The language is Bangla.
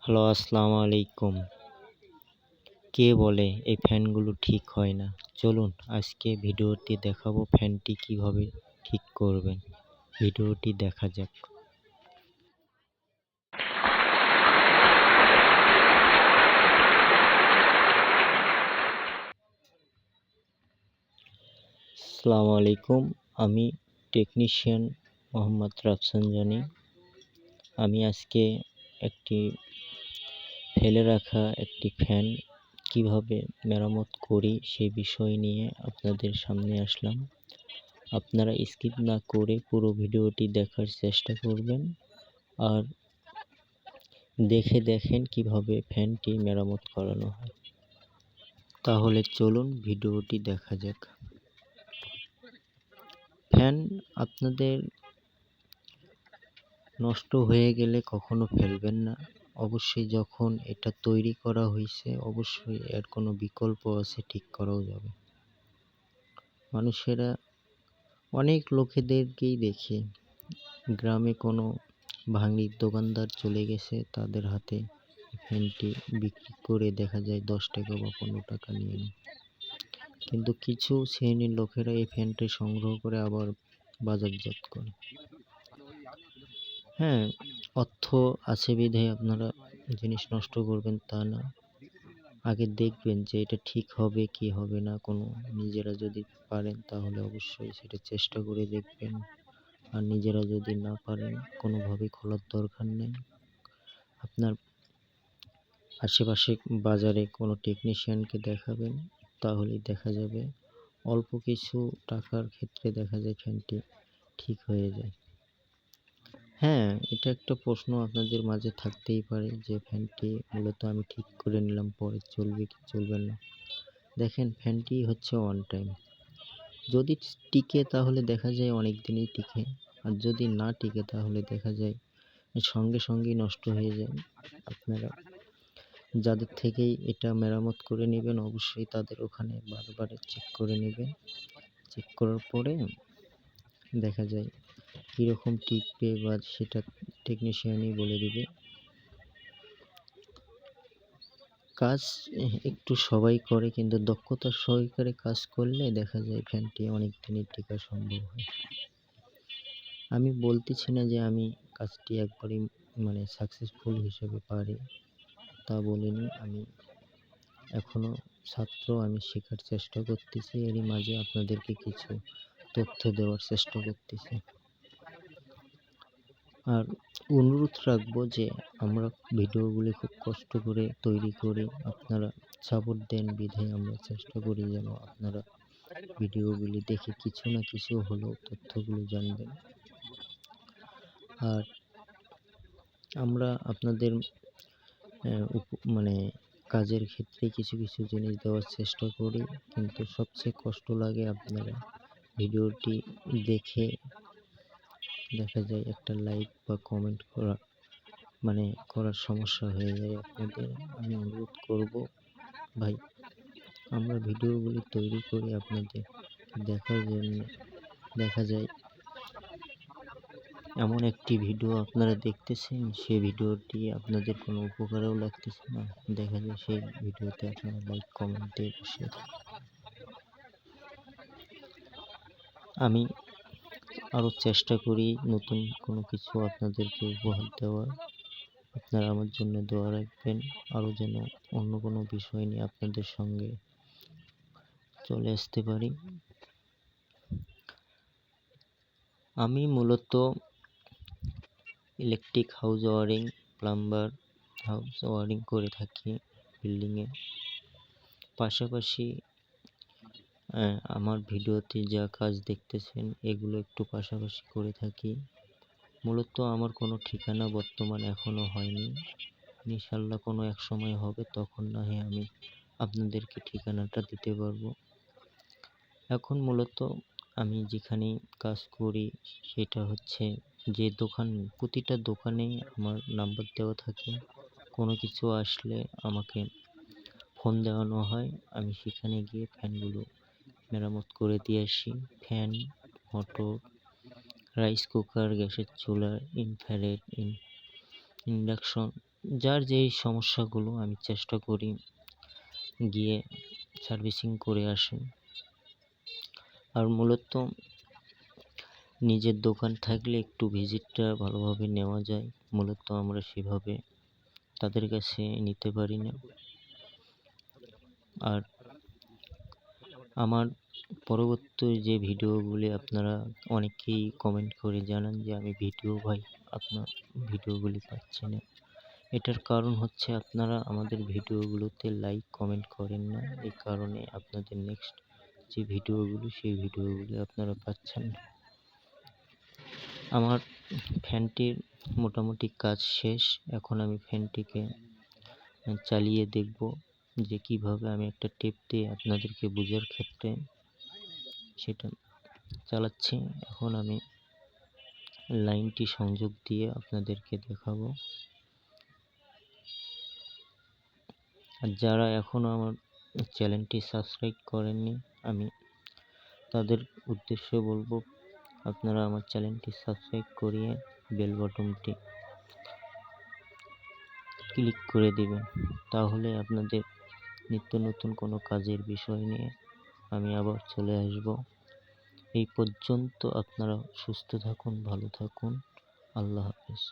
হ্যালো, আসসালামু আলাইকুম। কে বলে এই ফ্যানগুলো ঠিক হয় না? চলুন আজকে ভিডিওটি দেখাবো ফ্যানটি কিভাবে ঠিক করবেন। ভিডিওটি দেখা যাক। আসসালামু আলাইকুম। আমি টেকনিশিয়ান মোহাম্মদ রাফসান জানি। আমি আজকে একটি ফেলে রাখা একটি ফ্যান কিভাবে মেরামত করি সেই বিষয় নিয়ে আপনাদের সামনে আসলাম। আপনারা স্কিপ না করে পুরো ভিডিওটি দেখার চেষ্টা করবেন আর দেখেন কিভাবে ফ্যানটি মেরামত করানো হয়। তাহলে চলুন ভিডিওটি দেখা যাক। ফ্যান আপনাদের নষ্ট হয়ে গেলে কখনো ফেলবেন না। অবশ্যই যখন এটা তৈরি করা হয়েছে অবশ্যই এর কোনো বিকল্প আছে, ঠিক করাও যাবে। মানুষেরা অনেক লোকেদেরকেই দেখি গ্রামে কোনো ভাঙির দোকানদার চলে গেছে, তাদের হাতে ফ্যানটি বিক্রি করে দেখা যায় 10 টাকা বা 15 টাকা নিয়ে নেয়। কিন্তু কিছু শ্রেণীর লোকেরা এই ফ্যানটি সংগ্রহ করে আবার বাজারজাত করে। হ্যাঁ, অর্থ আছে বিধায় আপনারা জিনিস নষ্ট করবেন তা না। আগে দেখবেন যে এটা ঠিক হবে কি হবে না। কোনো নিজেরা যদি পারেন তাহলে অবশ্যই সেটা চেষ্টা করে দেখবেন। আর নিজেরা যদি না পারেন কোনোভাবেই খোলার দরকার নেই। আপনার আশেপাশে বাজারে কোনো টেকনিশিয়ানকে দেখাবেন, তাহলেই দেখা যাবে অল্প কিছু টাকার ক্ষেত্রে দেখা যায় ফ্যানটি ঠিক হয়ে যায়। হ্যাঁ, এটা একটা প্রশ্ন আপনাদের মাঝে থাকতেই পারে যে ফ্যানটি মূলত আমি ঠিক করে নিলাম, পরে চলবে কি চলবে না। দেখেন, ফ্যানটি হচ্ছে ওয়ান টাইম। যদি টিকে তাহলে দেখা যায় অনেক দিনই টিকে, আর যদি না টিকে তাহলে দেখা যায় সঙ্গে সঙ্গেই নষ্ট হয়ে যায়। আপনারা যাদের থেকেই এটা মেরামত করে নেবেন অবশ্যই তাদের ওখানে বারবার চেক করে নেবেন। চেক করার পরে দেখা যায় কীরকম টিকবে বা সেটা টেকনিশিয়ানই বলে দিবে। কাজ একটু সবাই করে, কিন্তু দক্ষতার সহকারে কাজ করলে দেখা যায় ফ্যানটি অনেক দিনই টেকা সম্ভব হয়। আমি বলতেছি না যে আমি কাজটি একবারেই সাকসেসফুল হিসেবে পারি, তা বলিনি। আমি এখনো ছাত্র, আমি শেখার চেষ্টা করতেছি। এরই মাঝে আপনাদেরকে কিছু তথ্য দেওয়ার চেষ্টা করতেছি। আর অনুরোধ রাখবো যে আমরা ভিডিওগুলি খুব কষ্ট করে তৈরি করি, আপনারা সাপোর্ট দেন বিধায় আমরা চেষ্টা করি যেন আপনারা ভিডিওগুলি দেখে কিছু না কিছু হলেও তথ্যগুলো জানবেন। আর আমরা আপনাদের কাজের ক্ষেত্রে কিছু কিছু জিনিস দেওয়ার চেষ্টা করি, কিন্তু সবচেয়ে কষ্ট লাগে আপনারা ভিডিওটি দেখে দেখা যায় একটা লাইক বা কমেন্ট করার সমস্যা হয়ে যায় আপনাদের। আমি অনুরোধ করব ভাই, আমরা ভিডিওগুলি তৈরি করি আপনাদের দেখার জন্য। দেখা যায় এমন একটি ভিডিও আপনারা দেখতেছেন, সেই ভিডিওটি আপনাদের কোনো উপকারেও লাগতেছে না, দেখা যায় সেই ভিডিওতে আপনারা লাইক কমেন্ট দিয়ে বসে। আমি আরও চেষ্টা করি নতুন কোনো কিছু আপনাদেরকে উপহার দেওয়ার। আপনারা আমার জন্য দোয়া রাখবেন, আরও যেন অন্য কোনো বিষয় নিয়ে আপনাদের সঙ্গে চলে আসতে পারি। আমি মূলত electric house wiring, plumber house wiring করে থাকি বিল্ডিংয়ে। পাশাপাশি আমার ভিডিওতে যা কাজ দেখতেছেন এগুলো একটু পাশাপাশি করে থাকি। মূলত আমার কোনো ঠিকানা বর্তমান এখনো হয়নি, ইনশাল্লাহ কোনো এক সময় হবে, তখন না হয় আমি আপনাদেরকে ঠিকানাটা দিতে পারবো। এখন মূলত আমি যেখানে কাজ করি সেটা হচ্ছে যে দোকান, প্রতিটা দোকানেই আমার নাম্বার দেওয়া থাকে। কোনো কিছু আসলে আমাকে ফোন দেওয়ানো হয়, আমি সেখানে গিয়ে ফ্যানগুলো মেরামত করে দিয়ে আসি। ফ্যান, মোটর, রাইস কুকার, গ্যাসের চুলা, ইনফ্রারেড, ইন্ডাকশন যার যেই সমস্যাগুলো আমি চেষ্টা করি গিয়ে সার্ভিসিং করে আসি। আর মূলত নিজের দোকান থাকলে একটু ভিজিটটা ভালোভাবে নেওয়া যায়, মূলত আমরা সেভাবে তাদের কাছে নিতে পারি না। আর আমার পরবর্তী যে ভিডিওগুলি আপনারা অনেকেই কমেন্ট করে জানান যে আমি আপনার ভিডিওগুলি পাচ্ছি না। এটার কারণ হচ্ছে আপনারা আমাদের ভিডিওগুলোতে লাইক কমেন্ট করেন না, এই কারণে আপনাদের নেক্সট যে ভিডিওগুলো সেই ভিডিওগুলি আপনারা পাচ্ছেন না। আমার ফ্যানটির মোটামুটি কাজ শেষ, এখন আমি ফ্যানটিকে চালিয়ে দেখব যে কিভাবে আমি একটা টেপ দিয়ে আপনাদেরকে বোঝার ক্ষেত্রে সেটা চালাচ্ছি। এখন আমি লাইনটি সংযোগ দিয়ে আপনাদেরকে দেখাবো। আর যারা এখনো আমার চ্যানেলটি সাবস্ক্রাইব করেননি, আমি তাদের উদ্দেশ্যে বলবো আপনারা আমার চ্যানেলটি সাবস্ক্রাইব করিয়ে বেল বাটনটি ক্লিক করে দিবেন, তাহলে আপনাদের নিত্য নতুন কোনো কাজের বিষয় নিয়ে আমি আবার চলে আসব। এই পর্যন্ত আপনারা সুস্থ থাকুন, ভালো থাকুন। আল্লাহ হাফেজ।